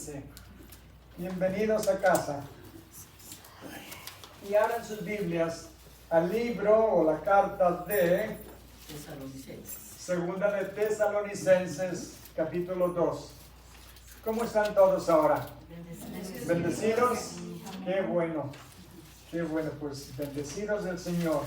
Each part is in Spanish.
Sí. Bienvenidos a casa. Y abran sus Biblias al libro o la carta de Segunda de Tesalonicenses, capítulo 2. ¿Cómo están todos ahora? ¿Bendecidos? Qué bueno, pues bendecidos del Señor.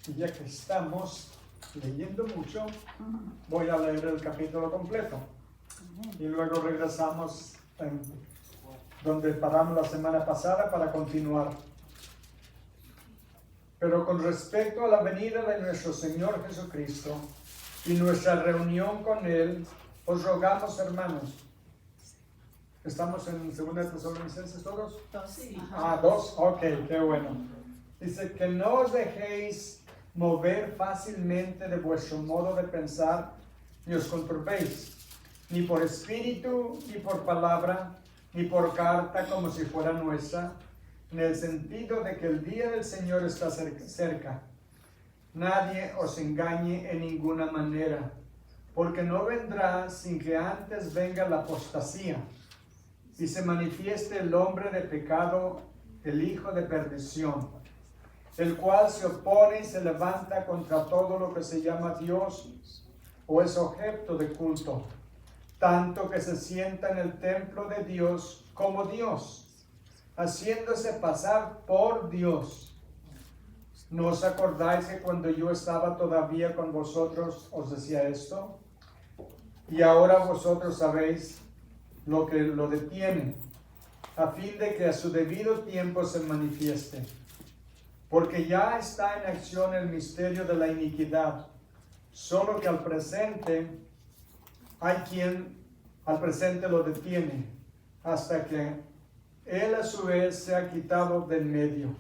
Y ya que estamos leyendo mucho, voy a leer el capítulo completo. Y luego regresamos donde paramos la semana pasada para continuar. Pero con respecto a la venida de nuestro Señor Jesucristo y nuestra reunión con Él, os rogamos, hermanos. ¿Estamos en 2 Tesalonicenses todos? Sí. 2, ok, qué bueno. Dice que no os dejéis mover fácilmente de vuestro modo de pensar, ni os conturbéis, ni por espíritu, ni por palabra, ni por carta como si fuera nuestra, en el sentido de que el día del Señor está cerca. Nadie os engañe en ninguna manera, porque no vendrá sin que antes venga la apostasía, y se manifieste el hombre de pecado, el hijo de perdición, el cual se opone y se levanta contra todo lo que se llama Dios o es objeto de culto, tanto que se sienta en el templo de Dios como Dios, haciéndose pasar por Dios. ¿No os acordáis que cuando yo estaba todavía con vosotros os decía esto? Y ahora vosotros sabéis lo que lo detiene, a fin de que a su debido tiempo se manifieste. Porque ya está en acción el misterio de la iniquidad, solo que al presente hay quien al presente lo detiene, hasta que él a su vez se ha quitado del medio.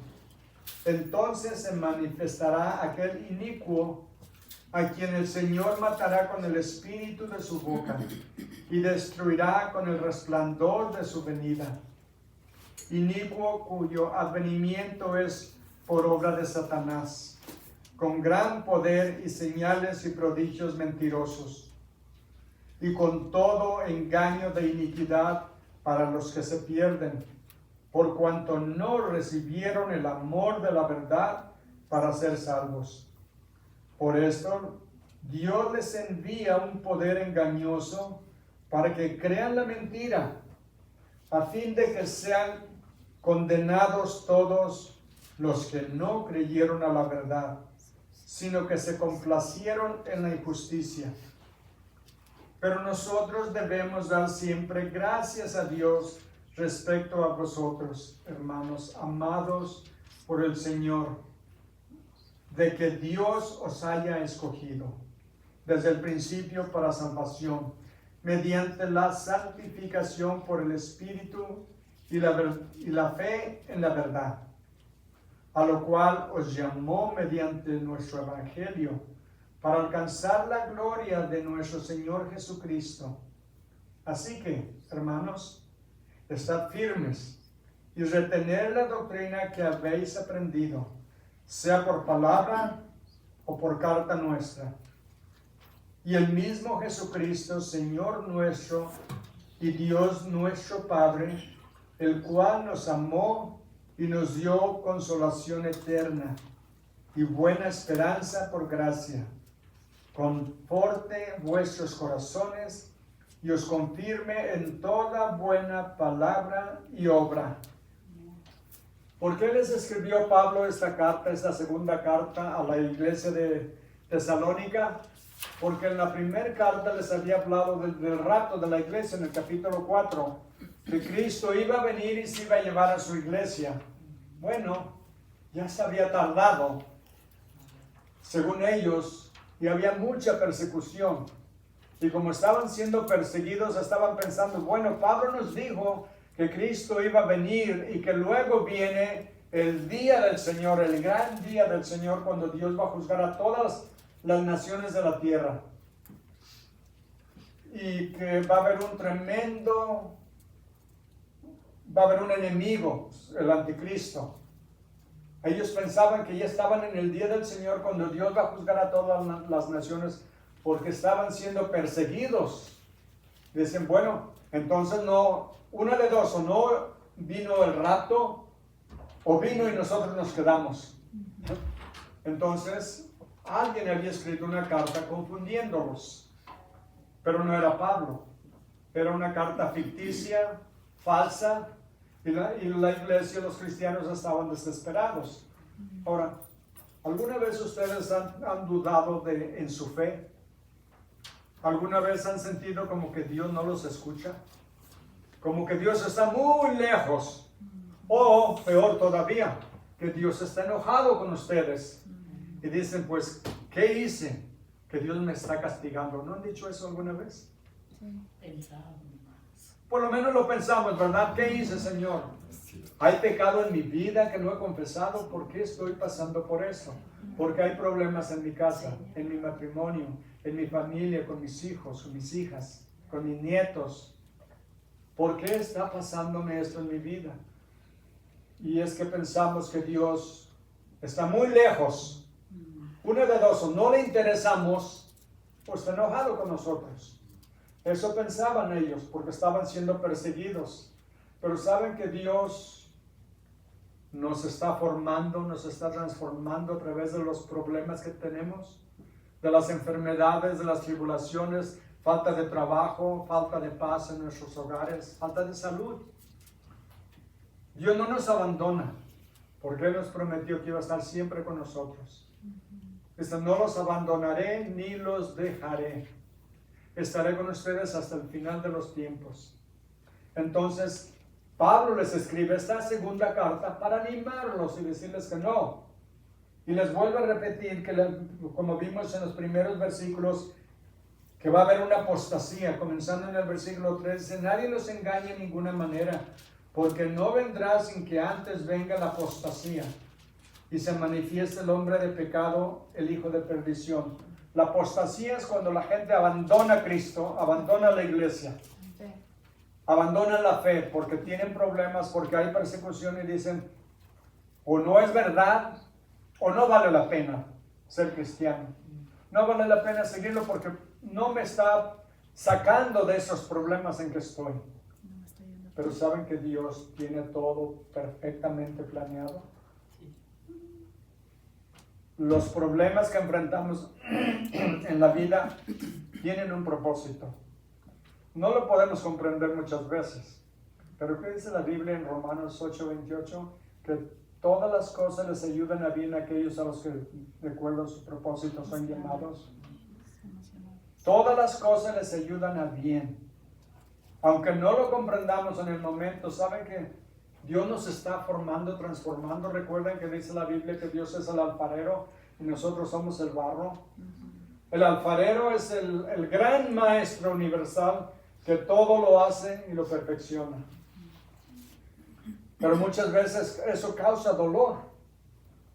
Entonces se manifestará aquel inicuo, a quien el Señor matará con el espíritu de su boca, y destruirá con el resplandor de su venida. Inicuo cuyo advenimiento es por obra de Satanás, con gran poder y señales y prodigios mentirosos, y con todo engaño de iniquidad para los que se pierden, por cuanto no recibieron el amor de la verdad para ser salvos. Por esto, Dios les envía un poder engañoso para que crean la mentira, a fin de que sean condenados todos los que no creyeron a la verdad, sino que se complacieron en la injusticia. Pero nosotros debemos dar siempre gracias a Dios respecto a vosotros, hermanos, amados por el Señor, de que Dios os haya escogido desde el principio para salvación, mediante la santificación por el Espíritu y la fe en la verdad, a lo cual os llamó mediante nuestro Evangelio, para alcanzar la gloria de nuestro Señor Jesucristo. Así que, hermanos, estad firmes y retened la doctrina que habéis aprendido, sea por palabra o por carta nuestra. Y el mismo Jesucristo, Señor nuestro y Dios nuestro Padre, el cual nos amó y nos dio consolación eterna y buena esperanza por gracia, conforte vuestros corazones y os confirme en toda buena palabra y obra. ¿Por qué les escribió Pablo esta carta, esta segunda carta a la iglesia de Tesalónica? Porque en la primera carta les había hablado del rapto de la iglesia en el capítulo 4, que Cristo iba a venir y se iba a llevar a su iglesia. Bueno, ya se había tardado, según ellos, y había mucha persecución. Y como estaban siendo perseguidos, estaban pensando, bueno, Pablo nos dijo que Cristo iba a venir y que luego viene el día del Señor, el gran día del Señor, cuando Dios va a juzgar a todas las naciones de la tierra. Y que va a haber va a haber un enemigo, el anticristo. Ellos pensaban que ya estaban en el día del Señor cuando Dios va a juzgar a todas las naciones porque estaban siendo perseguidos. Dicen, bueno, entonces no, una de dos, o no vino el rapto o vino y nosotros nos quedamos. Entonces, alguien había escrito una carta confundiéndolos, pero no era Pablo. Era una carta ficticia, falsa, y la iglesia, los cristianos estaban desesperados. Ahora, ¿alguna vez ustedes han dudado en su fe? ¿Alguna vez han sentido como que Dios no los escucha? Como que Dios está muy lejos. O, peor todavía, que Dios está enojado con ustedes. Y dicen, pues, ¿qué hice? Que Dios me está castigando. ¿No han dicho eso alguna vez? Pensamos. Por lo menos lo pensamos, ¿verdad? ¿Qué hice, Señor? ¿Hay pecado en mi vida que no he confesado? ¿Por qué estoy pasando por eso? Porque hay problemas en mi casa, en mi matrimonio, en mi familia, con mis hijos, con mis hijas, con mis nietos. ¿Por qué está pasándome esto en mi vida? Y es que pensamos que Dios está muy lejos. Una de dos, o no le interesamos, o está enojado con nosotros. Eso pensaban ellos, porque estaban siendo perseguidos. Pero saben que Dios nos está formando, nos está transformando a través de los problemas que tenemos, de las enfermedades, de las tribulaciones, falta de trabajo, falta de paz en nuestros hogares, falta de salud. Dios no nos abandona, porque Él nos prometió que iba a estar siempre con nosotros. Dice, no los abandonaré ni los dejaré. Estaré con ustedes hasta el final de los tiempos. Entonces, Pablo les escribe esta segunda carta para animarlos y decirles que no. Y les vuelve a repetir que, como vimos en los primeros versículos, que va a haber una apostasía. Comenzando en el versículo 3, dice, nadie los engañe en ninguna manera, porque no vendrá sin que antes venga la apostasía y se manifieste el hombre de pecado, el hijo de perdición. La apostasía es cuando la gente abandona a Cristo, abandona la iglesia, abandonan la fe porque tienen problemas, porque hay persecución y dicen, o no es verdad, o no vale la pena ser cristiano. No vale la pena seguirlo porque no me está sacando de esos problemas en que estoy. Pero saben que Dios tiene todo perfectamente planeado. Los problemas que enfrentamos en la vida tienen un propósito. No lo podemos comprender muchas veces. Pero ¿qué dice la Biblia en Romanos 8:28? Que todas las cosas les ayudan a bien a aquellos a los que, de acuerdo a su propósito, son llamados. Todas las cosas les ayudan a bien. Aunque no lo comprendamos en el momento, ¿saben que Dios nos está formando, transformando? Recuerden que dice la Biblia que Dios es el alfarero y nosotros somos el barro. El alfarero es el gran maestro universal que todo lo hace y lo perfecciona. Pero muchas veces eso causa dolor.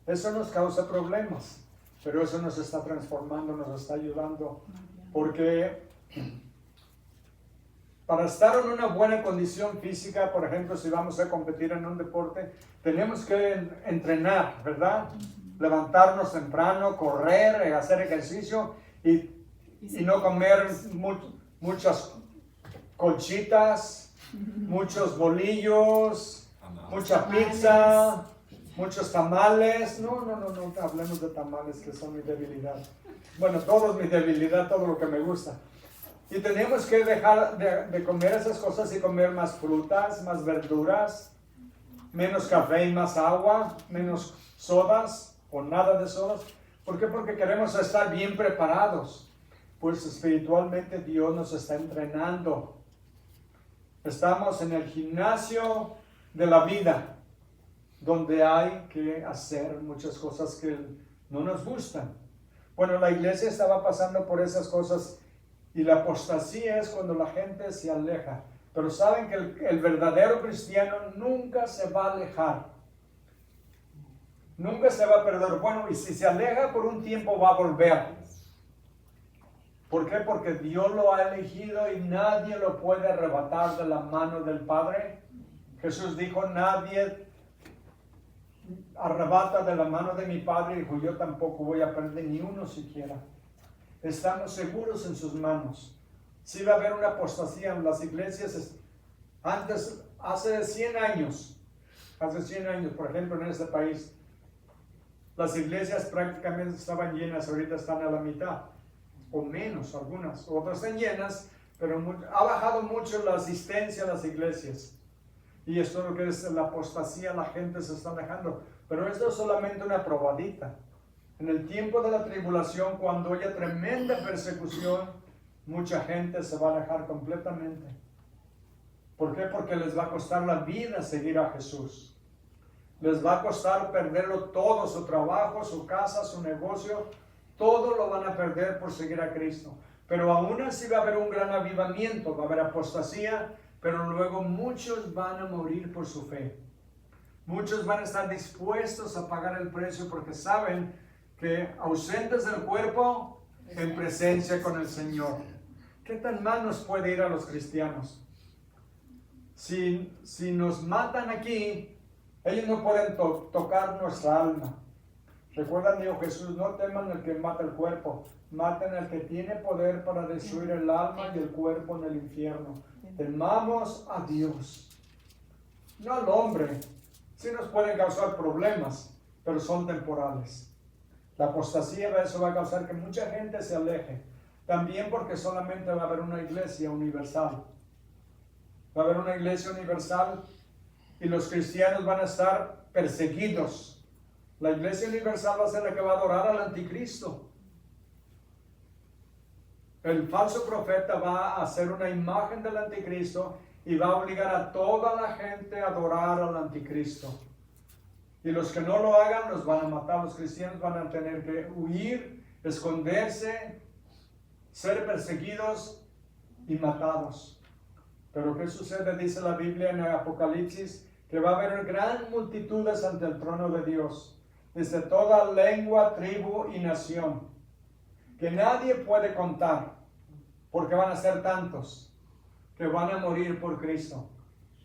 Eso nos causa problemas. Pero eso nos está transformando, nos está ayudando. Porque para estar en una buena condición física, por ejemplo, si vamos a competir en un deporte, tenemos que entrenar, ¿verdad? Levantarnos temprano, correr, hacer ejercicio y no comer muchas conchitas, muchos bolillos, mucha pizza, muchos tamales. No hablemos de tamales, que son mi debilidad. Bueno, todo es mi debilidad, todo lo que me gusta. Y tenemos que dejar de comer esas cosas y comer más frutas, más verduras, menos café y más agua, menos sodas o nada de sodas. ¿Por qué? Porque queremos estar bien preparados. Pues espiritualmente Dios nos está entrenando. Estamos en el gimnasio de la vida, donde hay que hacer muchas cosas que no nos gustan. Bueno, la iglesia estaba pasando por esas cosas. Y la apostasía es cuando la gente se aleja. Pero saben que el verdadero cristiano nunca se va a alejar. Nunca se va a perder. Bueno, y si se aleja por un tiempo va a volver. ¿Por qué? Porque Dios lo ha elegido y nadie lo puede arrebatar de la mano del Padre. Jesús dijo, nadie arrebata de la mano de mi Padre, dijo, yo tampoco voy a perder ni uno siquiera. Estamos seguros en sus manos. Si va a haber una apostasía en las iglesias, antes, hace 100 años, por ejemplo, en este país, las iglesias prácticamente estaban llenas, ahorita están a la mitad, o menos algunas, otras están llenas, pero ha bajado mucho la asistencia a las iglesias. Y esto es lo que es la apostasía, la gente se está dejando. Pero esto es solamente una probadita. En el tiempo de la tribulación, cuando haya tremenda persecución, mucha gente se va a alejar completamente. ¿Por qué? Porque les va a costar la vida seguir a Jesús. Les va a costar perderlo todo, su trabajo, su casa, su negocio, todo lo van a perder por seguir a Cristo. Pero aún así va a haber un gran avivamiento, va a haber apostasía, pero luego muchos van a morir por su fe. Muchos van a estar dispuestos a pagar el precio porque saben que ausentes del cuerpo, en presencia con el Señor. ¿Qué tan mal nos puede ir a los cristianos? Si nos matan aquí, ellos no pueden tocar nuestra alma. Recuerdan, dijo Jesús, no teman al que mata el cuerpo, maten al que tiene poder para destruir el alma y el cuerpo en el infierno. Temamos a Dios, no al hombre. Sí nos pueden causar problemas, pero son temporales. La apostasía, eso va a causar que mucha gente se aleje. También porque solamente va a haber una iglesia universal. Va a haber una iglesia universal y los cristianos van a estar perseguidos. La iglesia universal va a ser la que va a adorar al anticristo. El falso profeta va a hacer una imagen del anticristo y va a obligar a toda la gente a adorar al anticristo. Y los que no lo hagan los van a matar. Los cristianos van a tener que huir, esconderse, ser perseguidos y matados. Pero ¿qué sucede? Dice la Biblia en el Apocalipsis que va a haber gran multitudes ante el trono de Dios, desde toda lengua, tribu y nación, que nadie puede contar, porque van a ser tantos que van a morir por Cristo.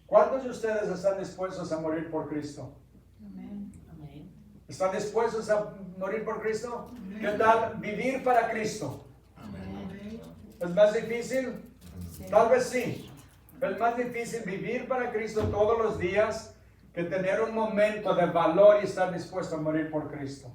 ¿Cuántos de ustedes están dispuestos a morir por Cristo? Amén. Amén. ¿Están dispuestos a morir por Cristo? ¿Qué tal vivir para Cristo? Amén. ¿Es más difícil? Tal vez sí. Es más difícil vivir para Cristo todos los días que tener un momento de valor y estar dispuesto a morir por Cristo.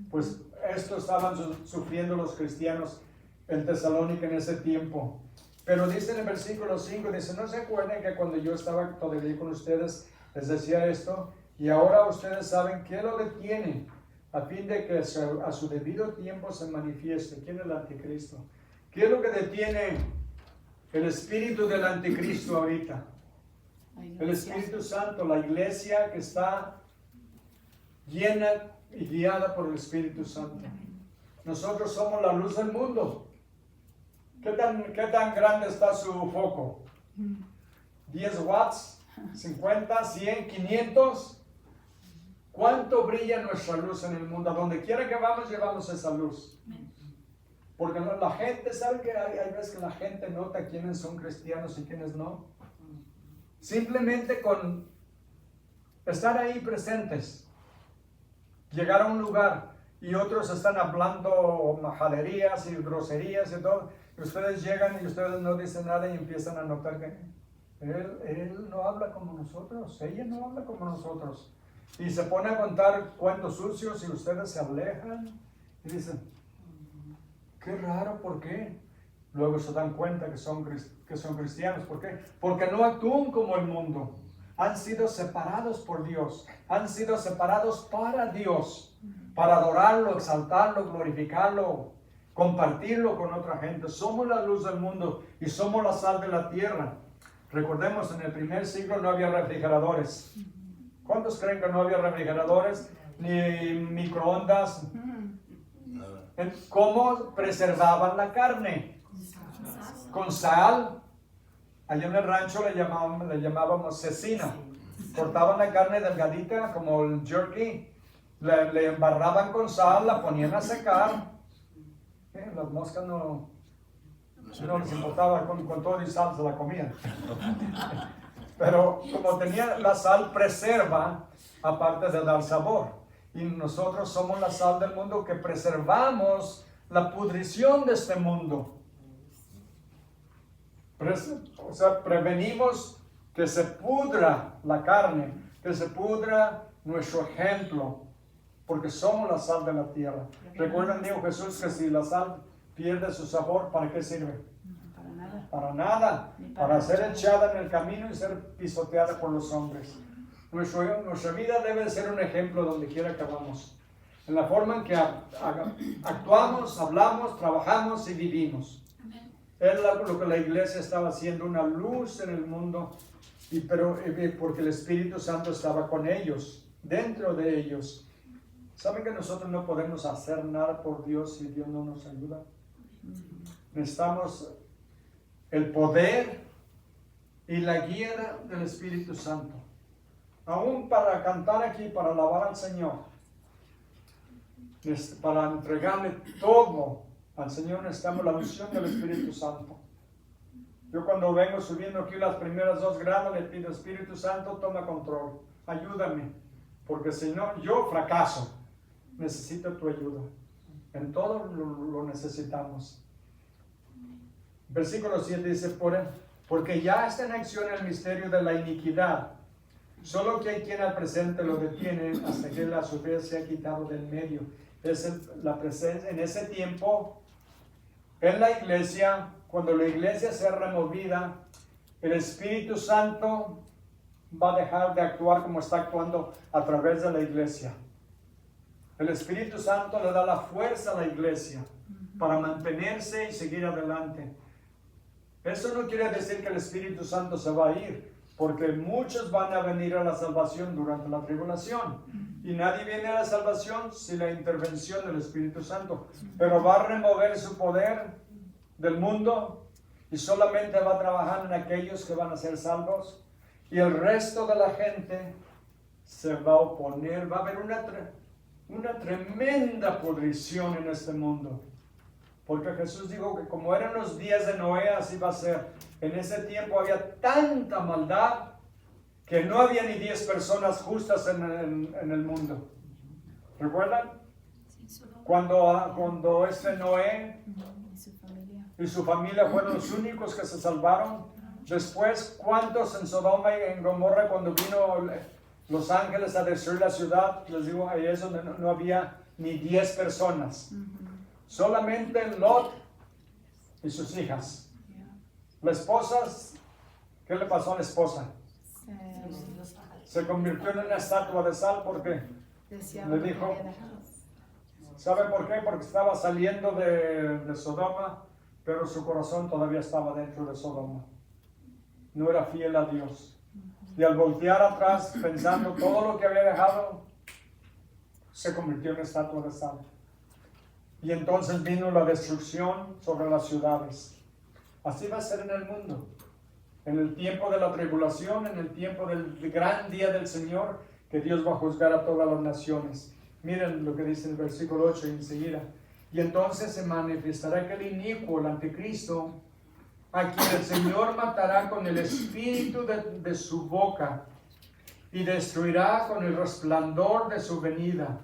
Pues esto estaban sufriendo los cristianos en Tesalónica en ese tiempo. Pero dice en el versículo 5, dice, ¿no se acuerdan que cuando yo estaba todavía con ustedes les decía esto? Y ahora ustedes saben qué lo detiene a fin de que a su debido tiempo se manifieste. ¿Quién es el anticristo? ¿Qué es lo que detiene el espíritu del anticristo ahorita? El Espíritu Santo, la iglesia que está llena y guiada por el Espíritu Santo. Nosotros somos la luz del mundo. ¿Qué tan grande está su foco? 10 watts, 50, 100, 500. ¿Cuánto brilla nuestra luz en el mundo? A donde quiera que vamos, llevamos esa luz. Porque la gente, ¿sabe que hay veces que la gente nota quiénes son cristianos y quiénes no? Simplemente con estar ahí presentes, llegar a un lugar y otros están hablando majaderías y groserías y todo, y ustedes llegan y ustedes no dicen nada y empiezan a notar que él no habla como nosotros, ella no habla como nosotros, y se pone a contar cuentos sucios y ustedes se alejan y dicen, qué raro, ¿por qué? Luego se dan cuenta que son cristianos. ¿Por qué? Porque no actúan como el mundo. Han sido separados por Dios. Han sido separados para Dios. Para adorarlo, exaltarlo, glorificarlo, compartirlo con otra gente. Somos la luz del mundo y somos la sal de la tierra. Recordemos, en el primer siglo no había refrigeradores. ¿Cuántos creen que no había refrigeradores? Ni microondas. ¿Cómo preservaban la carne? Con sal. Allá en el rancho le llamábamos cecina. Cortaban la carne delgadita como el jerky, le embarraban con sal, la ponían a secar. Las moscas no les importaba, con todo y sal se la comían. Pero como tenía la sal preserva, aparte de dar sabor. Y nosotros somos la sal del mundo que preservamos la pudrición de este mundo. O sea, prevenimos que se pudra la carne, que se pudra nuestro ejemplo, porque somos la sal de la tierra. Recuerden, dijo Jesús, que si la sal pierde su sabor, ¿para qué sirve? Para nada. Para nada, para ser echada en el camino y ser pisoteada por los hombres. Nuestra vida debe ser un ejemplo donde quiera que vamos, en la forma en que actuamos, hablamos, trabajamos y vivimos. Es lo que la iglesia estaba haciendo, una luz en el mundo, porque el Espíritu Santo estaba con ellos, dentro de ellos. ¿Saben que nosotros no podemos hacer nada por Dios si Dios no nos ayuda? Necesitamos el poder y la guía del Espíritu Santo. Aún para cantar aquí, para alabar al Señor, para entregarle todo al Señor, necesitamos la unción del Espíritu Santo. Yo cuando vengo subiendo aquí las primeras 2 gradas, le pido, Espíritu Santo, toma control, ayúdame, porque si no, yo fracaso. Necesito tu ayuda. En todo lo necesitamos. Versículo 7 dice, porque ya está en acción el misterio de la iniquidad, solo que hay quien al presente lo detiene hasta que la su vez se ha quitado del medio. La presencia en ese tiempo, en la iglesia, cuando la iglesia sea removida, el Espíritu Santo va a dejar de actuar como está actuando a través de la iglesia. El Espíritu Santo le da la fuerza a la iglesia para mantenerse y seguir adelante. Eso no quiere decir que el Espíritu Santo se va a ir, porque muchos van a venir a la salvación durante la tribulación. Y nadie viene a la salvación sin la intervención del Espíritu Santo. Pero va a remover su poder del mundo y solamente va a trabajar en aquellos que van a ser salvos. Y el resto de la gente se va a oponer. Va a haber una tremenda pudrición en este mundo. Porque Jesús dijo que como eran los días de Noé, así va a ser. En ese tiempo había tanta maldad que no había ni 10 personas justas en el mundo. ¿Recuerdan? Cuando Noé y su familia fueron los únicos que se salvaron. Después, ¿cuántos en Sodoma y en Gomorra cuando vino los ángeles a destruir la ciudad? Les digo, ahí es donde no había ni 10 personas. Solamente Lot y sus hijas. La esposa, ¿qué le pasó a la esposa? Se convirtió en una estatua de sal porque le dijo, ¿sabe por qué? Porque estaba saliendo de Sodoma, pero su corazón todavía estaba dentro de Sodoma. No era fiel a Dios. Y al voltear atrás, pensando todo lo que había dejado, se convirtió en estatua de sal. Y entonces vino la destrucción sobre las ciudades. Así va a ser en el mundo. En el tiempo de la tribulación, en el tiempo del gran día del Señor, que Dios va a juzgar a todas las naciones. Miren lo que dice el versículo 8 enseguida. Y entonces se manifestará aquel inicuo, el anticristo, a quien el Señor matará con el espíritu de su boca y destruirá con el resplandor de su venida.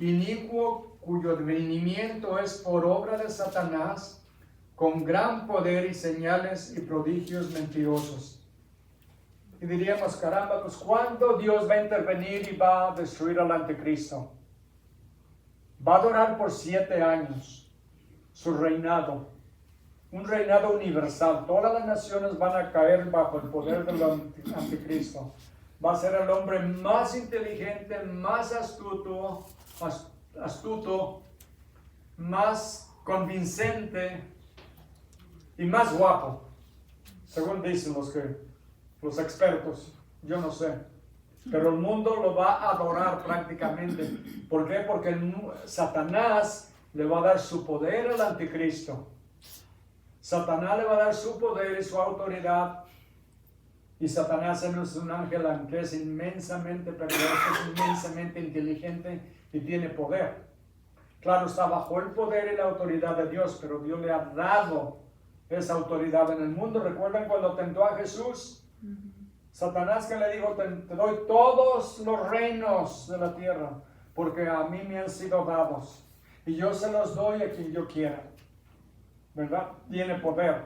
Inicuo cuyo advenimiento es por obra de Satanás, con gran poder y señales y prodigios mentirosos. Y diríamos, caramba, pues ¿cuándo Dios va a intervenir y va a destruir al anticristo? Va a durar por 7 años su reinado, un reinado universal. Todas las naciones van a caer bajo el poder del anticristo. Va a ser el hombre más inteligente, más astuto, más convincente y más guapo, según dicen los expertos. Yo no sé, pero el mundo lo va a adorar prácticamente. ¿Por qué? Porque Satanás le va a dar su poder al anticristo. Satanás le va a dar su poder y su autoridad. Y Satanás no es un ángel, aunque es inmensamente perverso, es inmensamente inteligente y tiene poder. Claro, está bajo el poder y la autoridad de Dios, pero Dios le ha dado esa autoridad en el mundo. ¿Recuerdan cuando tentó a Jesús? Satanás que le dijo, te doy todos los reinos de la tierra, porque a mí me han sido dados, y yo se los doy a quien yo quiera, ¿verdad? Tiene poder,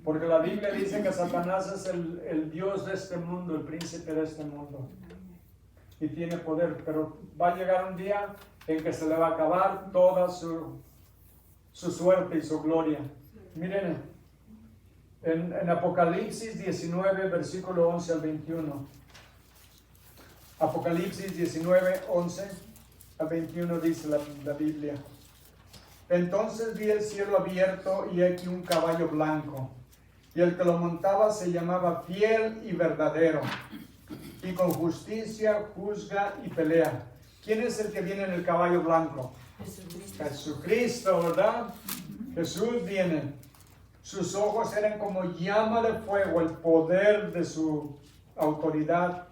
porque la Biblia dice que Satanás es el Dios de este mundo, el príncipe de este mundo, y tiene poder, pero va a llegar un día en que se le va a acabar toda su suerte y su gloria. Miren, en Apocalipsis 19, versículo 11 al 21. Apocalipsis 19, 11 al 21 dice la Biblia. Entonces vi el cielo abierto y aquí un caballo blanco, y el que lo montaba se llamaba Fiel y Verdadero, y con justicia juzga y pelea. ¿Quién es el que viene en el caballo blanco? Jesucristo, ¿verdad? Jesús viene. Sus ojos eran como llama de fuego, el poder de su autoridad,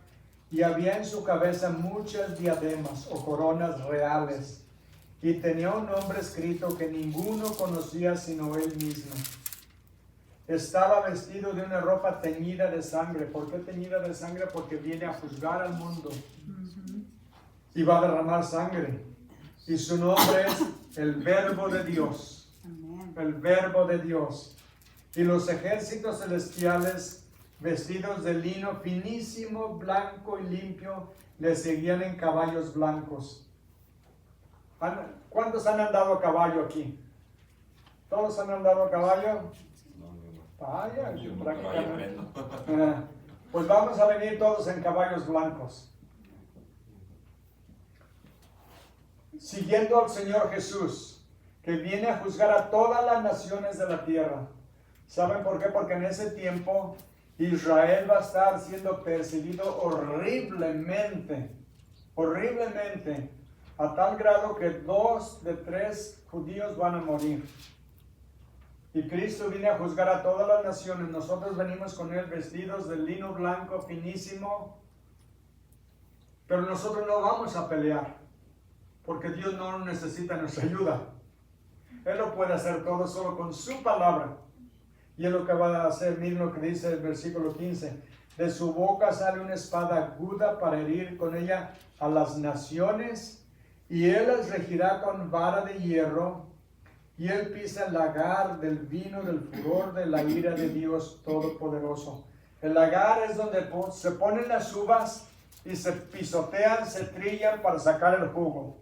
y había en su cabeza muchas diademas o coronas reales, y tenía un nombre escrito que ninguno conocía sino él mismo. Estaba vestido de una ropa teñida de sangre. ¿Por qué teñida de sangre? Porque viene a juzgar al mundo y va a derramar sangre. Y su nombre es el Verbo de Dios. El Verbo de Dios. Y los ejércitos celestiales, vestidos de lino finísimo, blanco y limpio, le seguían en caballos blancos. ¿Cuántos han andado a caballo aquí? ¿Todos han andado a caballo? Vaya, prácticamente. Pues vamos a venir todos en caballos blancos, siguiendo al Señor Jesús, que viene a juzgar a todas las naciones de la tierra. ¿Saben por qué? Porque en ese tiempo Israel va a estar siendo perseguido horriblemente, a tal grado que 2 de 3 judíos van a morir. Y Cristo viene a juzgar a todas las naciones. Nosotros venimos con Él vestidos de lino blanco finísimo, pero nosotros no vamos a pelear, porque Dios no necesita nuestra ayuda. Él lo puede hacer todo solo con su palabra. Y es lo que va a hacer. Miren lo que dice el versículo 15. De su boca sale una espada aguda para herir con ella a las naciones, y Él las regirá con vara de hierro, y Él pisa el lagar del vino del furor de la ira de Dios Todopoderoso. El lagar es donde se ponen las uvas y se pisotean, se trillan para sacar el jugo.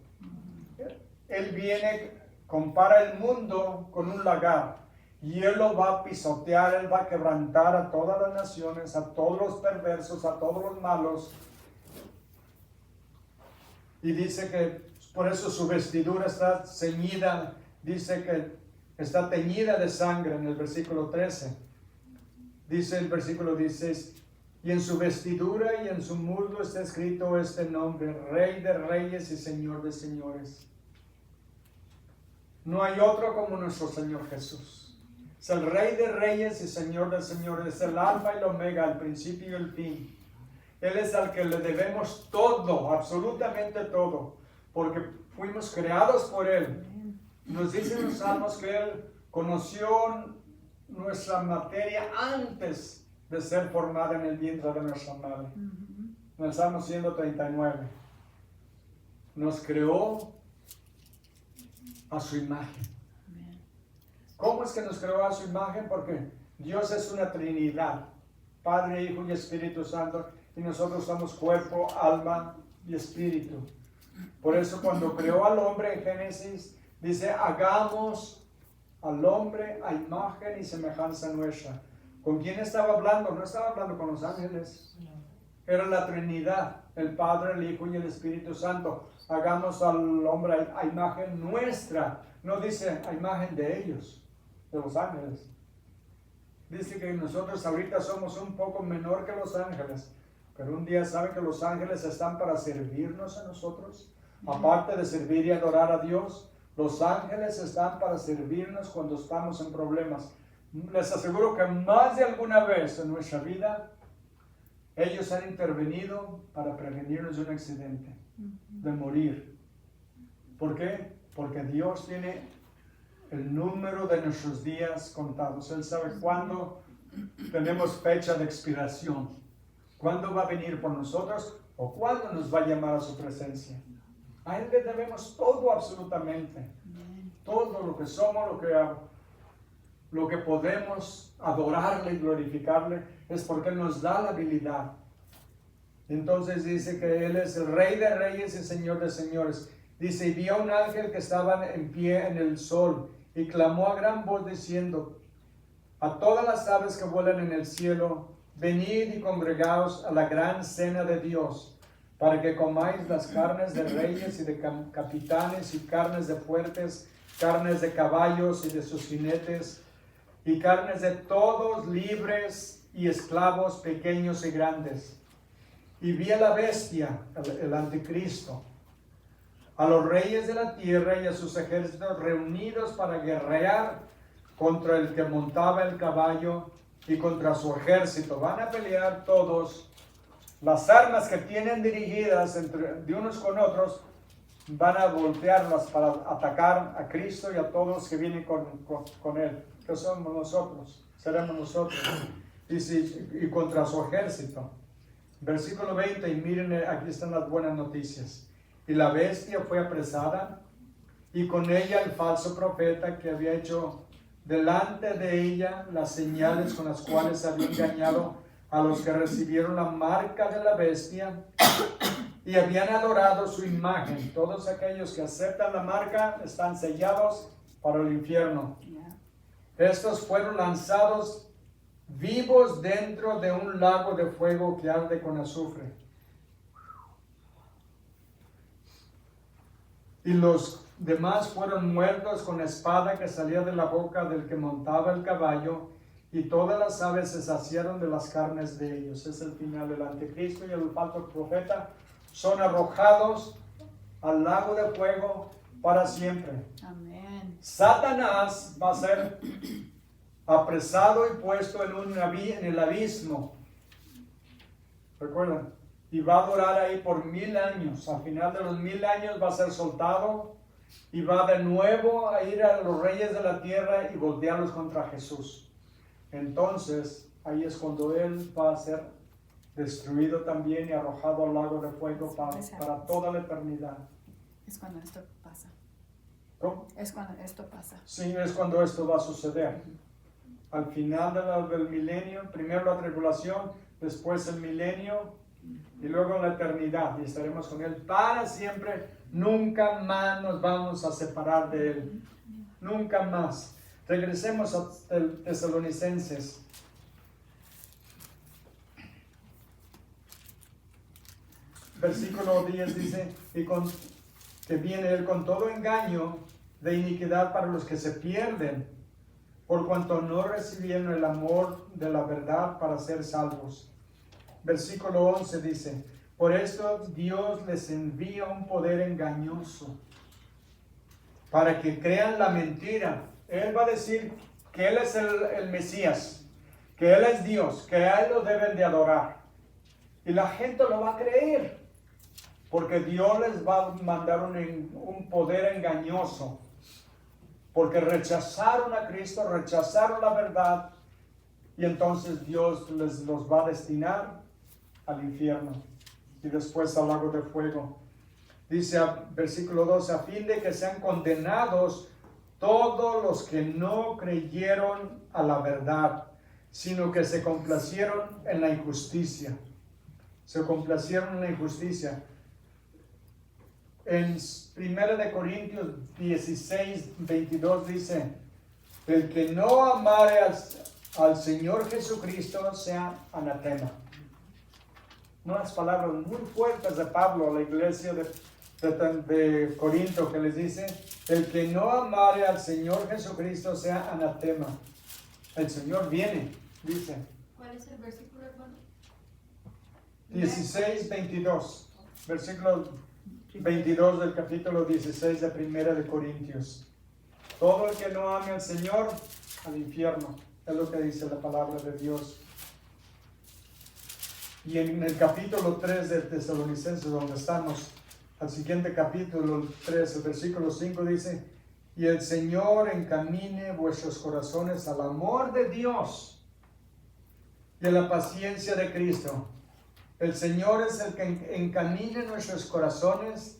Él viene, compara el mundo con un lagar, y Él lo va a pisotear. Él va a quebrantar a todas las naciones, a todos los perversos, a todos los malos. Y dice que por eso su vestidura está ceñida, dice que está teñida de sangre en el versículo 13. Dice el versículo 16, y en su vestidura y en su muslo está escrito este nombre: Rey de Reyes y Señor de Señores. No hay otro como nuestro Señor Jesús. Es el Rey de Reyes y Señor de Señores. Es el Alfa y el Omega, el principio y el fin. Él es al que le debemos todo, absolutamente todo, porque fuimos creados por Él. Nos dicen los salmos que Él conoció nuestra materia antes de ser formada en el vientre de nuestra madre. En el Salmo 139. Nos creó a su imagen. ¿Cómo es que nos creó a su imagen? Porque Dios es una Trinidad, Padre, Hijo y Espíritu Santo, y nosotros somos cuerpo, alma y espíritu. Por eso cuando creó al hombre en Génesis, dice: hagamos al hombre a imagen y semejanza nuestra. ¿Con quién estaba hablando? No estaba hablando con los ángeles. Era la Trinidad, el Padre, el Hijo y el Espíritu Santo. Hagamos al hombre a imagen nuestra. No dice a imagen de ellos, de los ángeles. Dice que nosotros ahorita somos un poco menor que los ángeles, pero un día saben que los ángeles están para servirnos a nosotros. Aparte de servir y adorar a Dios, los ángeles están para servirnos cuando estamos en problemas. Les aseguro que más de alguna vez en nuestra vida ellos han intervenido para prevenirnos de un accidente, de morir. ¿Por qué? Porque Dios tiene el número de nuestros días contados. Él sabe cuándo tenemos fecha de expiración, ¿Cuándo va a venir por nosotros? ¿O cuándo nos va a llamar a su presencia? A Él le debemos todo absolutamente. Amén. Todo lo que somos, lo que podemos adorarle y glorificarle, es porque Él nos da la habilidad. Entonces dice que Él es el Rey de Reyes y Señor de Señores. Dice, y vio un ángel que estaba en pie en el sol y clamó a gran voz diciendo, a todas las aves que vuelan en el cielo, venid y congregaos a la gran cena de Dios, para que comáis las carnes de reyes y de capitanes y carnes de fuertes, carnes de caballos y de sus jinetes, y carnes de todos libres y esclavos, pequeños y grandes. Y vi a la bestia, el anticristo, a los reyes de la tierra y a sus ejércitos reunidos para guerrear contra el que montaba el caballo y contra su ejército. Van a pelear todos. Las armas que tienen dirigidas de unos con otros, van a voltearlas para atacar a Cristo y a todos los que vienen con Él. Que somos nosotros, seremos nosotros. Y contra su ejército. Versículo 20, y miren, aquí están las buenas noticias. Y la bestia fue apresada, y con ella el falso profeta que había hecho delante de ella las señales con las cuales había engañado a los que recibieron la marca de la bestia y habían adorado su imagen. Todos aquellos que aceptan la marca están sellados para el infierno. Estos fueron lanzados vivos dentro de un lago de fuego que arde con azufre. Y los demás fueron muertos con espada que salía de la boca del que montaba el caballo, y todas las aves se saciaron de las carnes de ellos. Es el final del anticristo y el falso profeta. Son arrojados al lago de fuego para siempre. Amén. Satanás va a ser apresado y puesto en el abismo. ¿Recuerdan? Y va a durar ahí por 1000 años. Al final de los 1000 años va a ser soltado y va de nuevo a ir a los reyes de la tierra y voltearlos contra Jesús. Entonces, ahí es cuando Él va a ser destruido también y arrojado al lago de fuego para toda la eternidad. Es cuando esto pasa. ¿Cómo? Es cuando esto pasa. Sí, es cuando esto va a suceder. Al final del milenio, primero la tribulación, después el milenio y luego la eternidad. Y estaremos con Él para siempre. Nunca más nos vamos a separar de Él. Nunca más. Regresemos a Tesalonicenses. Versículo 10 dice, que viene Él con todo engaño de iniquidad para los que se pierden, por cuanto no recibieron el amor de la verdad para ser salvos. Versículo 11 dice, por esto Dios les envía un poder engañoso, para que crean la mentira. Él va a decir que Él es el Mesías, que Él es Dios, que a Él lo deben de adorar. Y la gente lo va a creer, porque Dios les va a mandar un poder engañoso, porque rechazaron a Cristo, rechazaron la verdad, y entonces Dios los va a destinar al infierno y después al lago de fuego. Dice versículo 12, a fin de que sean condenados todos los que no creyeron a la verdad, sino que se complacieron en la injusticia. Se complacieron en la injusticia. En 1 Corintios 16, 22 dice, el que no amare al Señor Jesucristo sea anatema. Unas palabras muy fuertes de Pablo a la iglesia de Corinto, que les dice, el que no amare al Señor Jesucristo sea anatema. El Señor viene, dice. ¿Cuál es el versículo, hermano? 16, 22. Versículo 22 del capítulo 16 de 1 de Corintios. Todo el que no ame al Señor, al infierno. Es lo que dice la palabra de Dios. Y en el capítulo 3 de Tesalonicenses, donde estamos, al siguiente capítulo 3, el versículo 5 dice, y el Señor encamine vuestros corazones al amor de Dios y a la paciencia de Cristo. El Señor es el que encamina nuestros corazones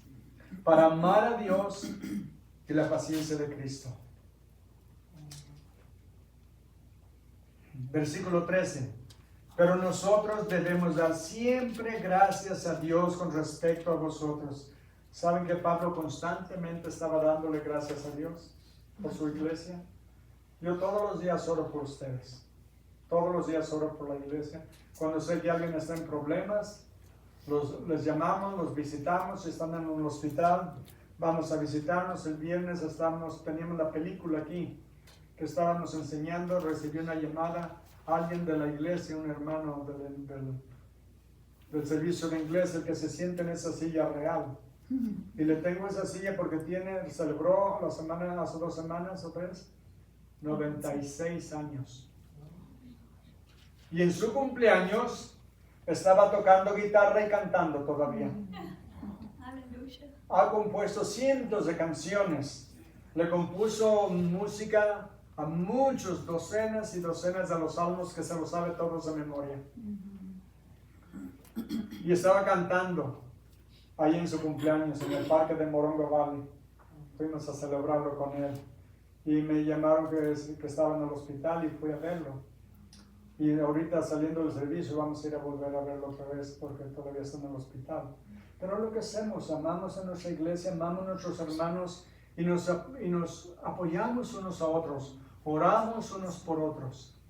para amar a Dios y la paciencia de Cristo. Versículo 13. Pero nosotros debemos dar siempre gracias a Dios con respecto a vosotros. ¿Saben que Pablo constantemente estaba dándole gracias a Dios por su iglesia? Yo todos los días oro por ustedes. Todos los días oro por la iglesia. Cuando sé que alguien está en problemas, les llamamos, los visitamos. Si están en un hospital, vamos a visitarnos. El viernes teníamos la película aquí que estábamos enseñando. Recibí una llamada, alguien de la iglesia, un hermano del servicio de inglés, el que se siente en esa silla real. Y le tengo esa silla porque celebró hace 2 semanas o 3, 96 años. Y en su cumpleaños estaba tocando guitarra y cantando todavía. Aleluya. Ha compuesto cientos de canciones. Le compuso música a muchos, docenas y docenas de los salmos que se los sabe todos de memoria. Y estaba cantando ahí en su cumpleaños, en el parque de Morongo Valley. Fuimos a celebrarlo con él. Y me llamaron que estaba en el hospital y fui a verlo. Y ahorita saliendo del servicio vamos a ir a volver a verlo otra vez porque todavía está en el hospital. Pero lo que hacemos, amamos a nuestra iglesia, amamos a nuestros hermanos y nos apoyamos unos a otros, oramos unos por otros.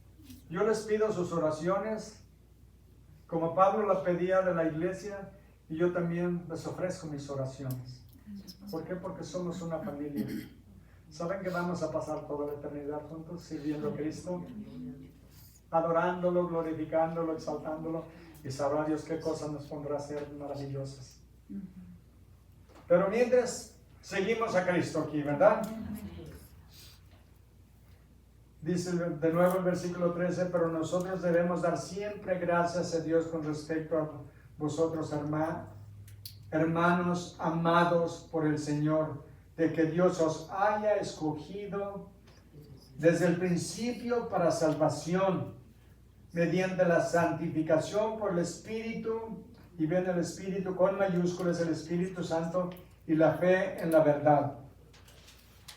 Yo les pido sus oraciones, como Pablo la pedía de la iglesia, y yo también les ofrezco mis oraciones. ¿Por qué? Porque somos una familia. ¿Saben que vamos a pasar toda la eternidad juntos sirviendo a Cristo? Adorándolo, glorificándolo, exaltándolo, y sabrá Dios qué cosas nos pondrá a ser maravillosas. Pero mientras seguimos a Cristo aquí, ¿verdad? Dice de nuevo el versículo 13, pero nosotros debemos dar siempre gracias a Dios con respecto a vosotros, hermanos amados por el Señor, de que Dios os haya escogido desde el principio para salvación, mediante la santificación por el Espíritu, y ven el Espíritu con mayúsculas, el Espíritu Santo, y la fe en la verdad.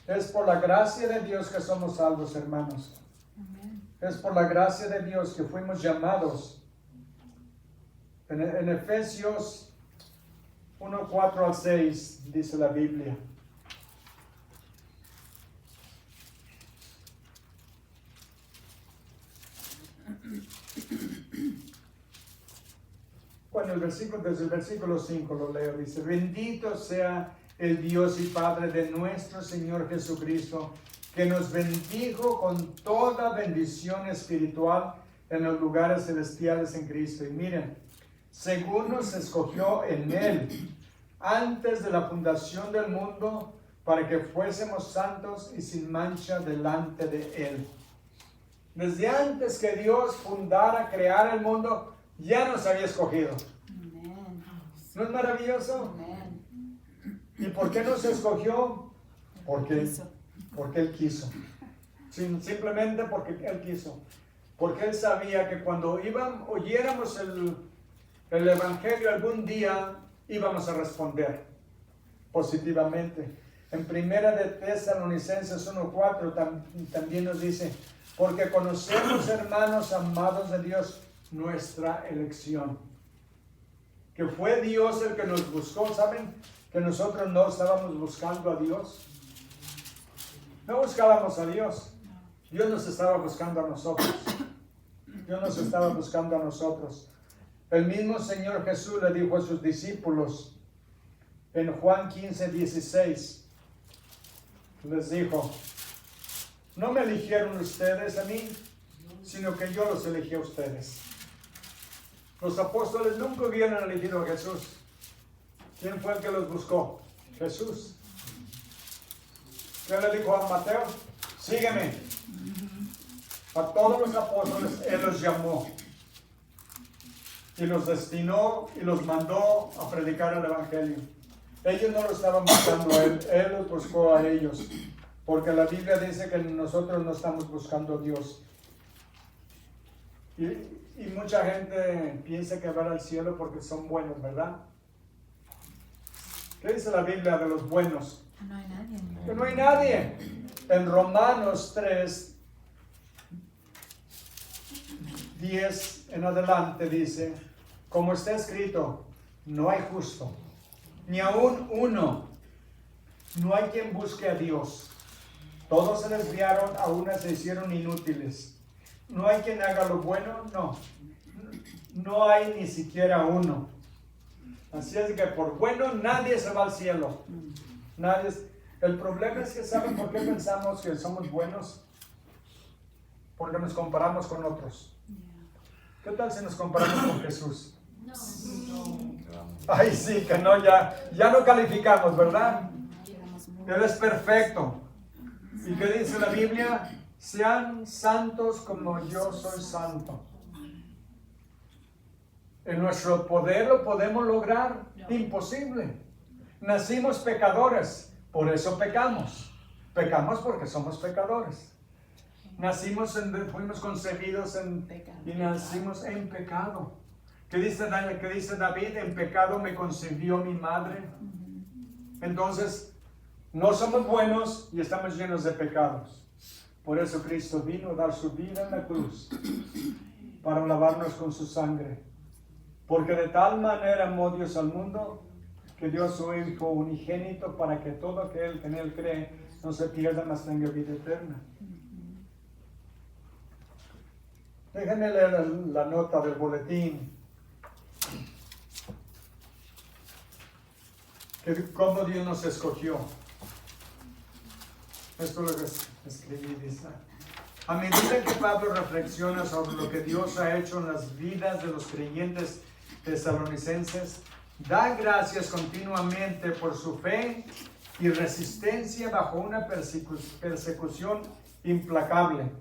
Es por la gracia de Dios que somos salvos, hermanos. Es por la gracia de Dios que fuimos llamados. En Efesios 1, 4 al 6 dice la Biblia. Bueno, desde el versículo 5 lo leo, dice: bendito sea el Dios y Padre de nuestro Señor Jesucristo, que nos bendijo con toda bendición espiritual en los lugares celestiales en Cristo. Y miren, según nos escogió en Él, antes de la fundación del mundo, para que fuésemos santos y sin mancha delante de Él. Desde antes que Dios fundara, creara el mundo, ya nos había escogido. Amén. ¿No es maravilloso? Amén. ¿Y por qué nos escogió? Porque Él quiso. Simplemente porque Él quiso. Porque Él sabía que cuando oyéramos el Evangelio algún día, íbamos a responder positivamente. En Primera de Tesalonicenses 1:4 también nos dice: porque conocemos, hermanos amados de Dios, nuestra elección. Que fue Dios el que nos buscó. ¿Saben que nosotros no estábamos buscando a Dios? No buscábamos a Dios. Dios nos estaba buscando a nosotros. Dios nos estaba buscando a nosotros. El mismo Señor Jesús le dijo a sus discípulos en Juan 15:16. Les dijo: no me eligieron ustedes a mí, sino que yo los elegí a ustedes. Los apóstoles nunca hubieran elegido a Jesús. ¿Quién fue el que los buscó? Jesús. ¿Qué le dijo a Mateo? Sígueme. A todos los apóstoles Él los llamó y los destinó y los mandó a predicar el Evangelio. Ellos no lo estaban buscando a Él, Él los buscó a ellos. Porque la Biblia dice que nosotros no estamos buscando a Dios. Y mucha gente piensa que van al cielo porque son buenos, ¿verdad? ¿Qué dice la Biblia de los buenos? No hay nadie. Que no hay nadie. En Romanos 3, 10 en adelante dice, como está escrito, no hay justo, ni aún uno. No hay quien busque a Dios. Todos se desviaron, a una se hicieron inútiles. No hay quien haga lo bueno, no. No hay ni siquiera uno. Así es que por bueno nadie se va al cielo. Nadie. El problema es que ¿saben por qué pensamos que somos buenos? Porque nos comparamos con otros. ¿Qué tal si nos comparamos con Jesús? No. Ay, sí, que no, ya no calificamos, ¿verdad? Quedamos muy- Él es perfecto. ¿Y qué dice la Biblia? Sean santos como yo soy santo. En nuestro poder lo podemos lograr. Imposible. Nacimos pecadores, por eso pecamos. Pecamos porque somos pecadores. Fuimos concebidos y nacimos en pecado. ¿Qué dice David? En pecado me concibió mi madre. Entonces, no somos buenos y estamos llenos de pecados. Por eso Cristo vino a dar su vida en la cruz para lavarnos con su sangre. Porque de tal manera amó Dios al mundo que dio a su Hijo unigénito para que todo aquel que en Él cree no se pierda, mas tenga vida eterna. Déjenme leer la nota del boletín. Que cómo Dios nos escogió. Esto es lo que escribí, dice. A medida que Pablo reflexiona sobre lo que Dios ha hecho en las vidas de los creyentes tesalonicenses, da gracias continuamente por su fe y resistencia bajo una persecución implacable.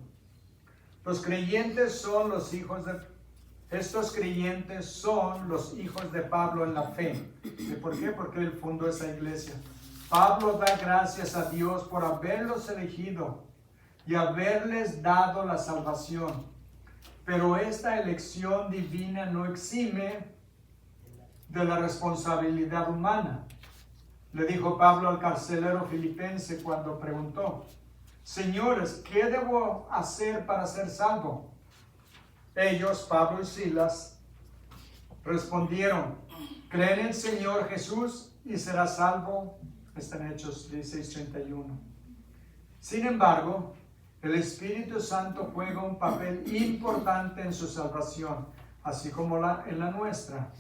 Estos creyentes son los hijos de Pablo en la fe. ¿Y por qué? Porque él fundó esa iglesia. Pablo da gracias a Dios por haberlos elegido y haberles dado la salvación. Pero esta elección divina no exime de la responsabilidad humana. Le dijo Pablo al carcelero filipense cuando preguntó: Señores, ¿qué debo hacer para ser salvo? Ellos, Pablo y Silas, respondieron: cree en el Señor Jesús y serás salvo. Está en Hechos 16:31. Sin embargo, el Espíritu Santo juega un papel importante en su salvación, así como en la nuestra.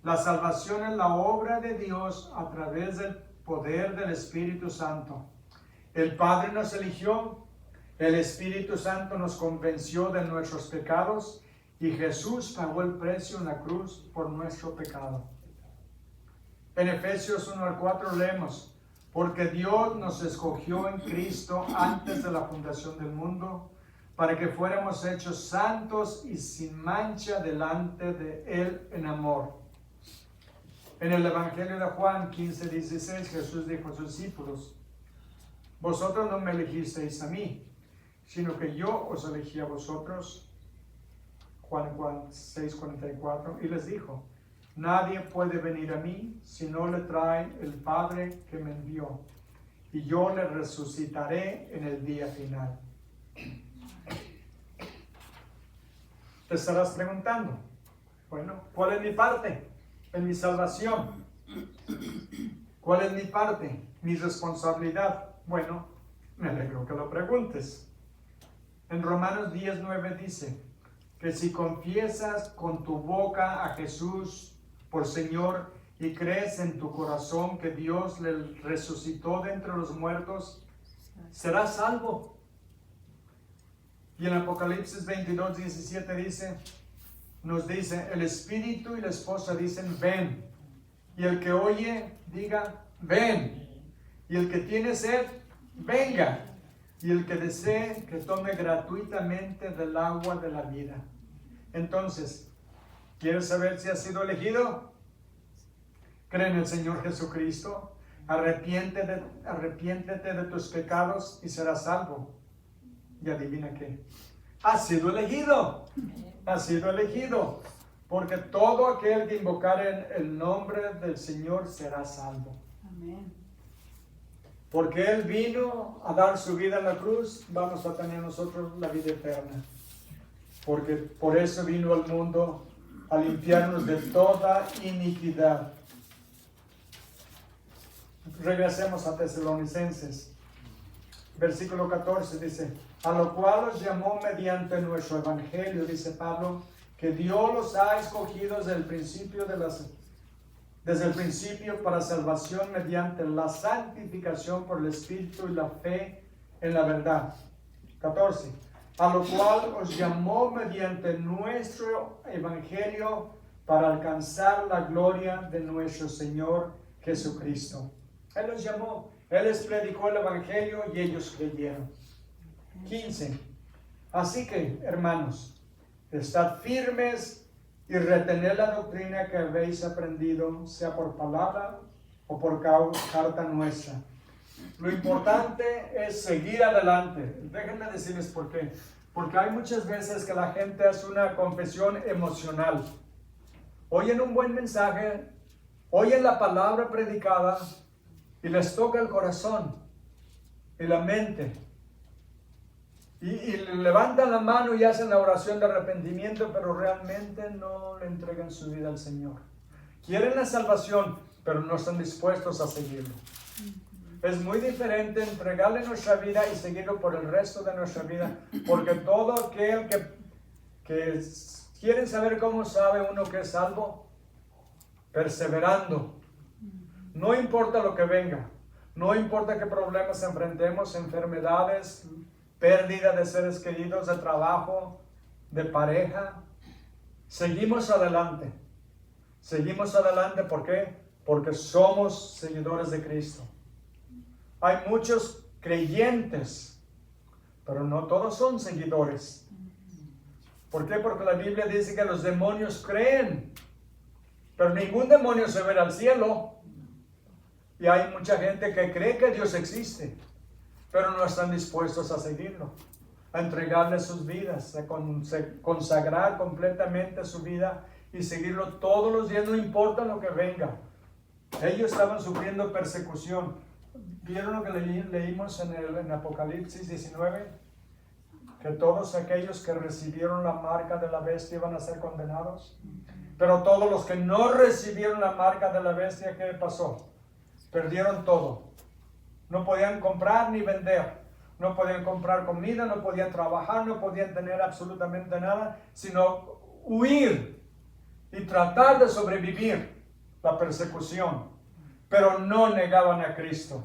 La salvación es la obra de Dios a través del poder del Espíritu Santo. El Padre nos eligió, el Espíritu Santo nos convenció de nuestros pecados y Jesús pagó el precio en la cruz por nuestro pecado. En Efesios 1:4 leemos: porque Dios nos escogió en Cristo antes de la fundación del mundo, para que fuéramos hechos santos y sin mancha delante de Él en amor. En el Evangelio de Juan 15:16 Jesús dijo a sus discípulos: vosotros no me elegisteis a mí, sino que yo os elegí a vosotros. Juan 6:44. Y les dijo: nadie puede venir a mí si no le trae el Padre que me envió, y yo le resucitaré en el día final. Te estarás preguntando: bueno, ¿cuál es mi parte en mi salvación? ¿Cuál es mi parte, mi responsabilidad? Bueno, me alegro que lo preguntes. En Romanos 10:9 dice que si confiesas con tu boca a Jesús por Señor y crees en tu corazón que Dios le resucitó de entre los muertos, serás salvo. Y en Apocalipsis 22:17 nos dice, el Espíritu y la esposa dicen, ven. Y el que oye, diga, ven. Y el que tiene sed, venga. Y el que desee, que tome gratuitamente del agua de la vida. Entonces, ¿quieres saber si has sido elegido? Cree en el Señor Jesucristo, arrepiéntete de tus pecados y serás salvo. Y adivina qué, ha sido elegido. Ha sido elegido. Porque todo aquel que invocare el nombre del Señor será salvo. Amén. Porque Él vino a dar su vida en la cruz, vamos a tener nosotros la vida eterna. Porque por eso vino al mundo a limpiarnos de toda iniquidad. Regresemos a Tesalonicenses. Versículo 14 dice, a lo cual os llamó mediante nuestro evangelio, dice Pablo, que Dios los ha escogido desde el principio para salvación mediante la santificación por el Espíritu y la fe en la verdad. 14. A lo cual os llamó mediante nuestro evangelio para alcanzar la gloria de nuestro Señor Jesucristo. Él los llamó, Él les predicó el evangelio y ellos creyeron. 15. Así que, hermanos, estad firmes y retened la doctrina que habéis aprendido, sea por palabra o por carta nuestra. Lo importante es seguir adelante. Déjenme decirles por qué. Porque hay muchas veces que la gente hace una confesión emocional. Oyen un buen mensaje, oyen la palabra predicada y les toca el corazón y la mente. Y levantan la mano y hacen la oración de arrepentimiento, pero realmente no le entregan su vida al Señor. Quieren la salvación, pero no están dispuestos a seguirlo. Es muy diferente entregarle nuestra vida y seguirlo por el resto de nuestra vida, porque todo aquel que quieren saber cómo sabe uno que es salvo, perseverando. No importa lo que venga, no importa qué problemas enfrentemos, enfermedades, pérdida de seres queridos, de trabajo, de pareja. Seguimos adelante. Seguimos adelante, ¿por qué? Porque somos seguidores de Cristo. Hay muchos creyentes, pero no todos son seguidores. ¿Por qué? Porque la Biblia dice que los demonios creen, pero ningún demonio se va al cielo. Y hay mucha gente que cree que Dios existe, pero no están dispuestos a seguirlo, a entregarle sus vidas, a consagrar completamente su vida y seguirlo todos los días, no importa lo que venga. Ellos estaban sufriendo persecución. ¿Vieron lo que leímos en Apocalipsis 19? Que todos aquellos que recibieron la marca de la bestia iban a ser condenados. Pero todos los que no recibieron la marca de la bestia, ¿qué pasó? Perdieron todo. No podían comprar ni vender, no podían comprar comida, no podían trabajar, no podían tener absolutamente nada, sino huir y tratar de sobrevivir la persecución, pero no negaban a Cristo.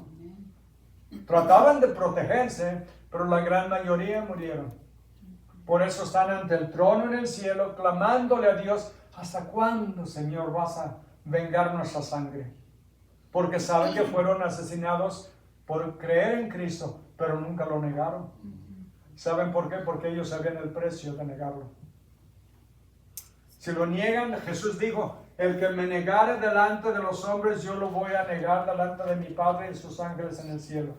Trataban de protegerse, pero la gran mayoría murieron. Por eso están ante el trono en el cielo, clamándole a Dios, ¿hasta cuándo, Señor, vas a vengar nuestra sangre? Porque saben que fueron asesinados por creer en Cristo, pero nunca lo negaron. ¿Saben por qué? Porque ellos sabían el precio de negarlo. Si lo niegan, Jesús dijo, el que me negare delante de los hombres, yo lo voy a negar delante de mi Padre y sus ángeles en el cielo.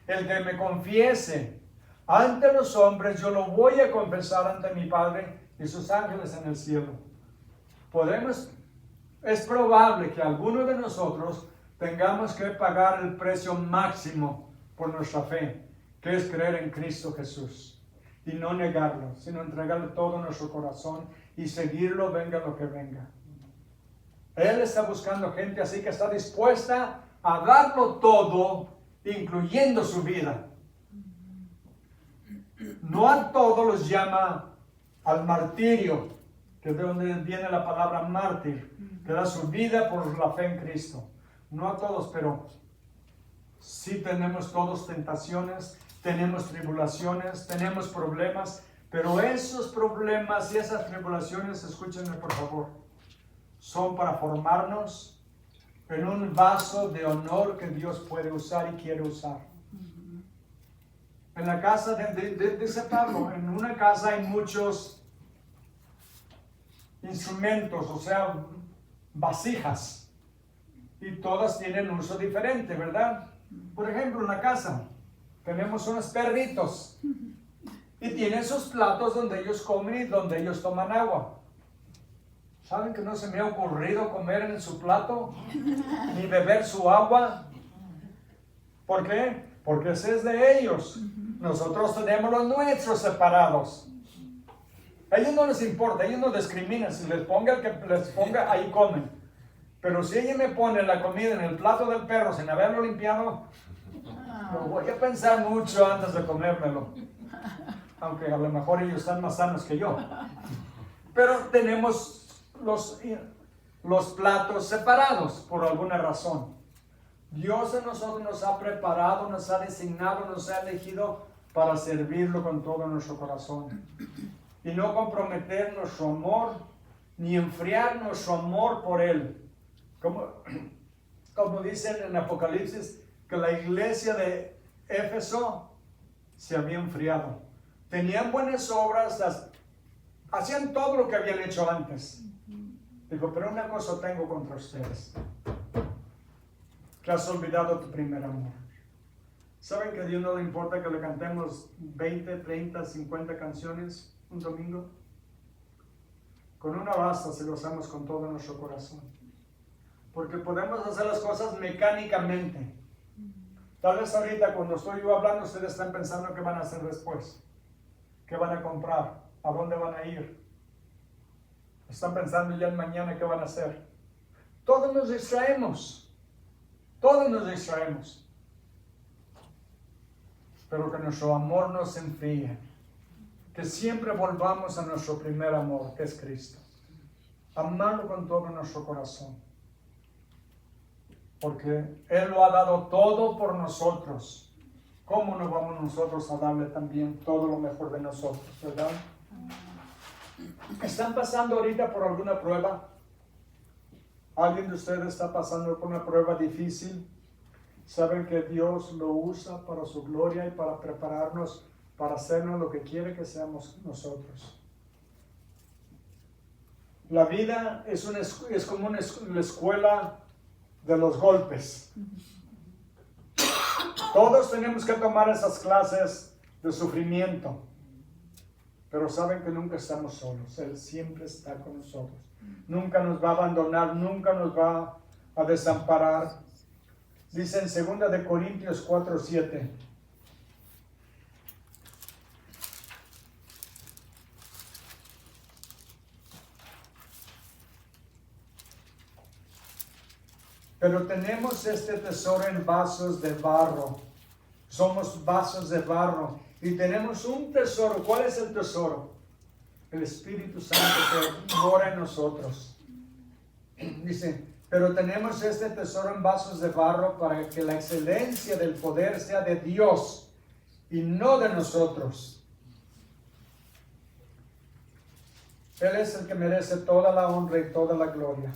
El que me confiese ante los hombres, yo lo voy a confesar ante mi Padre y sus ángeles en el cielo. Es probable que alguno de nosotros tengamos que pagar el precio máximo por nuestra fe, que es creer en Cristo Jesús y no negarlo, sino entregarle todo nuestro corazón y seguirlo venga lo que venga. Él está buscando gente así que está dispuesta a darlo todo, incluyendo su vida. No a todos los llama al martirio, que es de donde viene la palabra mártir, que da su vida por la fe en Cristo. No a todos, pero sí tenemos todos tentaciones, tenemos tribulaciones, tenemos problemas, pero esos problemas y esas tribulaciones, escúchenme por favor, son para formarnos en un vaso de honor que Dios puede usar y quiere usar. En la casa, dice Pablo, en una casa hay muchos instrumentos, o sea, vasijas. Y todas tienen un uso diferente, ¿verdad? Por ejemplo, en la casa tenemos unos perritos Y tienen sus platos donde ellos comen y donde ellos toman agua. ¿Saben que no se me ha ocurrido comer en su plato? Ni beber su agua. ¿Por qué? Porque ese es de ellos. Nosotros tenemos los nuestros separados. A ellos no les importa, ellos no discriminan. Si les ponga el que les ponga, ahí comen. Pero si ella me pone la comida en el plato del perro sin haberlo limpiado, lo voy a pensar mucho antes de comérmelo. Aunque a lo mejor ellos están más sanos que yo. Pero tenemos los platos separados por alguna razón. Dios en nosotros nos ha preparado, nos ha designado, nos ha elegido para servirlo con todo nuestro corazón. Y no comprometer nuestro amor, ni enfriar nuestro amor por Él. Como dicen en Apocalipsis, que la iglesia de Éfeso se había enfriado. Tenían buenas obras, hacían todo lo que habían hecho antes. Dijo, pero una cosa tengo contra ustedes, que has olvidado tu primer amor. ¿Saben que a Dios no le importa que le cantemos 20, 30, 50 canciones un domingo? Con una basta si lo hacemos con todo nuestro corazón. Porque podemos hacer las cosas mecánicamente. Tal vez ahorita cuando estoy yo hablando, ustedes están pensando qué van a hacer después. ¿Qué van a comprar? ¿A dónde van a ir? Están pensando ya en mañana qué van a hacer. Todos nos distraemos. Todos nos distraemos. Pero que nuestro amor no se enfríe. Que siempre volvamos a nuestro primer amor, que es Cristo. Amarlo con todo nuestro corazón. Porque Él lo ha dado todo por nosotros. ¿Cómo no vamos nosotros a darle también todo lo mejor de nosotros, verdad? ¿Están pasando ahorita por alguna prueba? ¿Alguien de ustedes está pasando por una prueba difícil? ¿Saben que Dios lo usa para su gloria y para prepararnos para hacernos lo que quiere que seamos nosotros? La vida es como la escuela de los golpes. Todos tenemos que tomar esas clases de sufrimiento. Pero saben que nunca estamos solos. Él siempre está con nosotros. Nunca nos va a abandonar, nunca nos va a desamparar. Dice en 2 de Corintios 4:7. Pero tenemos este tesoro en vasos de barro. Somos vasos de barro. Y tenemos un tesoro. ¿Cuál es el tesoro? El Espíritu Santo que mora en nosotros. Dice, pero tenemos este tesoro en vasos de barro para que la excelencia del poder sea de Dios y no de nosotros. Él es el que merece toda la honra y toda la gloria.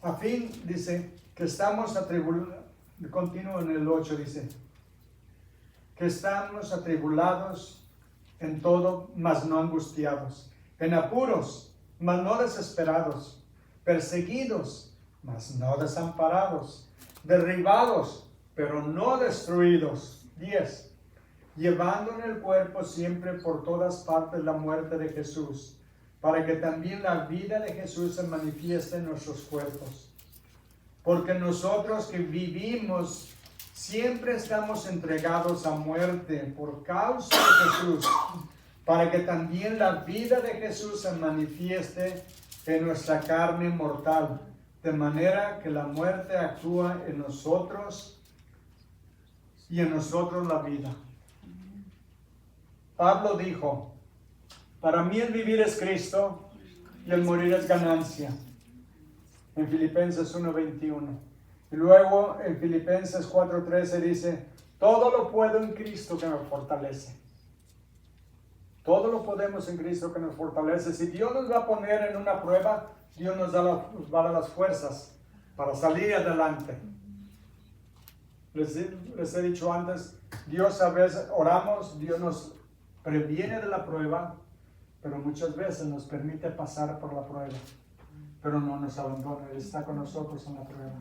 A fin, dice, que estamos atribulados, continuo en el 8, dice, que estamos atribulados en todo, mas no angustiados, en apuros, mas no desesperados, perseguidos, mas no desamparados, derribados, pero no destruidos. 10. Llevando en el cuerpo siempre por todas partes la muerte de Jesús, para que también la vida de Jesús se manifieste en nuestros cuerpos. Porque nosotros que vivimos siempre estamos entregados a muerte por causa de Jesús, para que también la vida de Jesús se manifieste en nuestra carne mortal, de manera que la muerte actúa en nosotros y en nosotros la vida. Pablo dijo, para mí el vivir es Cristo y el morir es ganancia. En Filipenses 1:21. Y luego en Filipenses 4:13 dice, todo lo puedo en Cristo que me fortalece. Todo lo podemos en Cristo que nos fortalece. Si Dios nos va a poner en una prueba, Dios nos va a dar las fuerzas para salir adelante. Les he dicho antes, Dios a veces oramos, Dios nos previene de la prueba, pero muchas veces nos permite pasar por la prueba. Pero no nos abandona, Él está con nosotros en la prueba.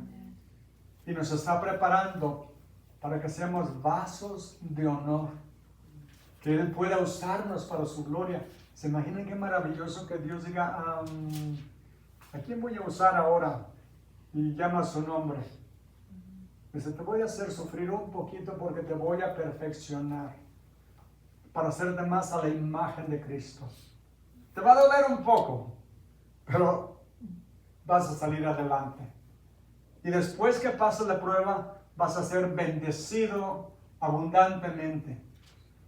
Y nos está preparando para que seamos vasos de honor, que Él pueda usarnos para su gloria. ¿Se imaginan qué maravilloso que Dios diga, ¿a quién voy a usar ahora? Y llama su nombre. Dice, te voy a hacer sufrir un poquito porque te voy a perfeccionar para hacerte más a la imagen de Cristo. Te va a doler un poco, pero vas a salir adelante. Y después que pases la prueba, vas a ser bendecido abundantemente.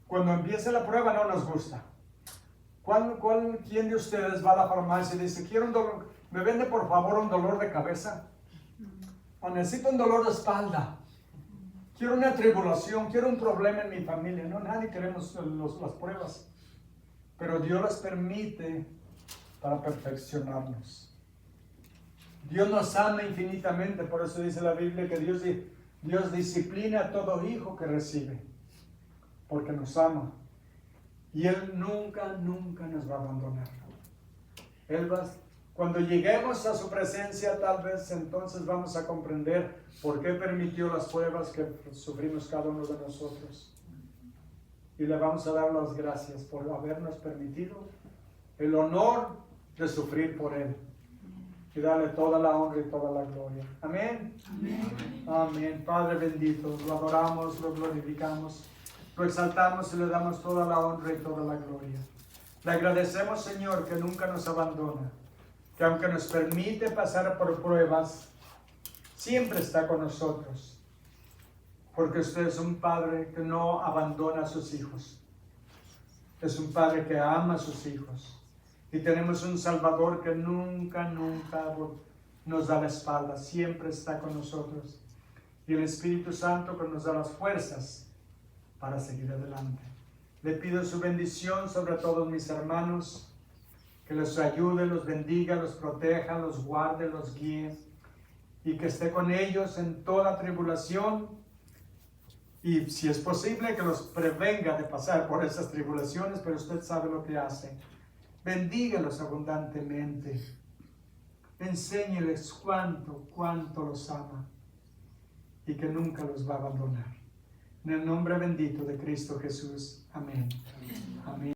Cuando empiece la prueba no nos gusta. ¿Quién de ustedes va a la farmacia y dice, quiero un dolor, me vende por favor un dolor de cabeza? O necesito un dolor de espalda. Quiero una tribulación, quiero un problema en mi familia. No, nadie queremos las pruebas. Pero Dios las permite para perfeccionarnos. Dios nos ama infinitamente, por eso dice la Biblia que Dios disciplina a todo hijo que recibe, porque nos ama. Y Él nunca nos va a abandonar. Cuando lleguemos a su presencia, tal vez entonces vamos a comprender por qué permitió las pruebas que sufrimos cada uno de nosotros. Y le vamos a dar las gracias por habernos permitido el honor de sufrir por Él. Y darle toda la honra y toda la gloria. Amén. Amén. Amén. Padre bendito, lo adoramos, lo glorificamos, lo exaltamos y le damos toda la honra y toda la gloria. Le agradecemos, Señor, que nunca nos abandona, que aunque nos permite pasar por pruebas, siempre está con nosotros. Porque usted es un Padre que no abandona a sus hijos. Es un Padre que ama a sus hijos. Y tenemos un Salvador que nunca nos da la espalda. Siempre está con nosotros. Y el Espíritu Santo que nos da las fuerzas para seguir adelante. Le pido su bendición sobre todos mis hermanos. Que los ayude, los bendiga, los proteja, los guarde, los guíe. Y que esté con ellos en toda tribulación. Y si es posible que los prevenga de pasar por esas tribulaciones, pero usted sabe lo que hace. Bendígalos abundantemente. Enséñeles cuánto los ama y que nunca los va a abandonar. En el nombre bendito de Cristo Jesús. Amén. Amén.